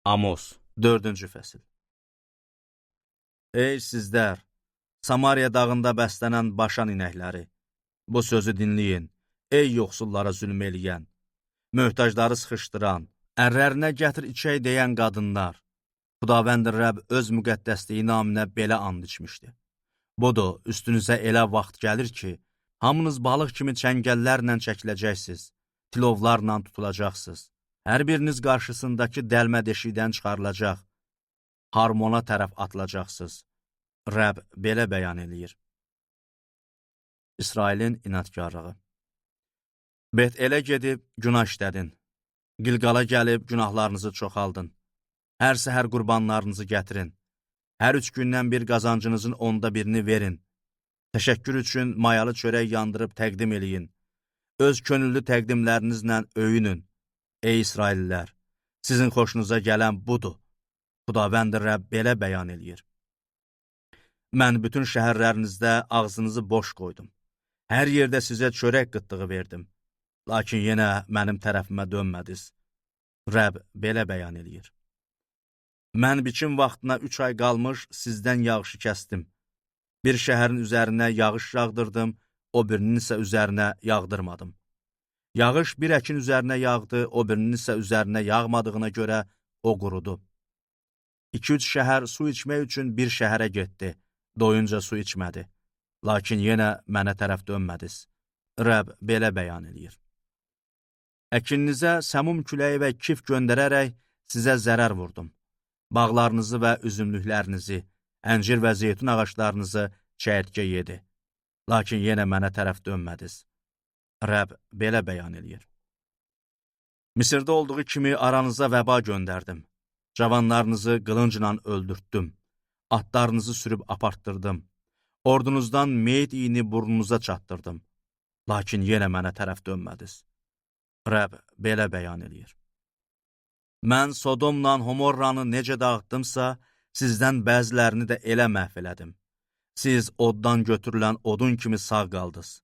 Amos 4-cü fəsil. Ey sizlər, Samariya dağında bəslənən başan inəkləri, bu sözü dinləyin. Ey yoxsullara zülm eləyən, möhtacları sıxışdıran, ərlərinə gətir içək deyən qadınlar, Xudavənd Rəbb öz müqəddəsliyi naminə belə and içmişdi. Budur, üstünüzə elə vaxt gəlir ki, hamınız balıq kimi çəngəllərlə çəkiləcəksiniz, tilovlarla tutulacaqsınız. Hər biriniz qarşısındakı dəlmə deşikdən çıxarılacaq, Harmona tərəf atılacaqsınız. Rəbb belə bəyan eləyir. İsrailin inadkarlığı. Bet-Elə gedib günah işlədin. Qilqala gəlib günahlarınızı çoxaldın. Hər səhər qurbanlarınızı gətirin. Hər 3 gündən bir qazancınızın 1/10 verin. Təşəkkür üçün mayalı çörək yandırıb təqdim eləyin. Öz könüllü təqdimlərinizlə öyünün. Ey İsraillilər, sizin xoşunuza gələn budur. Xudavənd Rəbb belə bəyan eləyir. Mən bütün şəhərlərinizdə ağzınızı boş qoydum. Hər yerdə sizə çörək qıtlığı verdim. Lakin yenə mənim tərəfimə dönmədiniz. Rəbb belə bəyan eləyir. Mən biçim vaxtına 3 ay qalmış sizdən yağışı kəsdim. Bir şəhərin üzərinə yağış yağdırdım, o birinin isə üzərinə yağdırmadım. Yağış bir əkin üzərinə yağdı, o birinin isə üzərinə yağmadığına görə o qurudu. 2-3 şəhər su içmək üçün bir şəhərə getdi, doyunca su içmədi. Lakin yenə mənə tərəf dönmədiniz. Rəbb belə bəyan eləyir. Əkininizə səmum küləyi və kif göndərərək sizə zərər vurdum. Bağlarınızı və üzümlüklərinizi, əncir və zeytun ağaclarınızı çəyirtkə yedi. Lakin yenə mənə tərəf dönmədiniz. Rəbb belə bəyan eləyir. Misirdə olduğu kimi aranıza vəba göndərdim. Cavanlarınızı qılıncla öldürtdüm. Atlarınızı sürüb apartdırdım. Ordunuzdan meyit iyini burnunuza çatdırdım. Lakin yenə mənə tərəf dönmədiniz. Rəbb belə bəyan eləyir. Mən Sodomla Homorranı necə dağıtdımsa, sizdən bəzilərini də elə məhv elədim. Siz oddan götürülən odun kimi sağ qaldınız.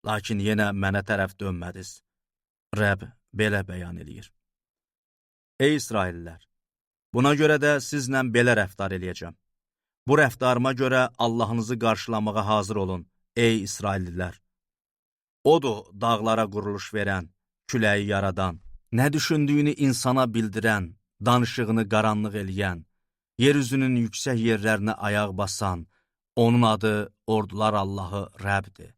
Lakin yenə mənə tərəf dönmədiniz. Rəbb belə bəyan eləyir. Ey İsraillilər, buna görə də sizlə belə rəftar eləyəcəm. Bu rəftarıma görə Allahınızı qarşılamağa hazır olun, ey İsraillilər. Odur dağlara quruluş verən, küləyi yaradan, nə düşündüyünü insana bildirən, danışığını qaranlıq eləyən, yeryüzünün yüksək yerlərinə ayaq basan, onun adı ordular Allahı Rəbbdir.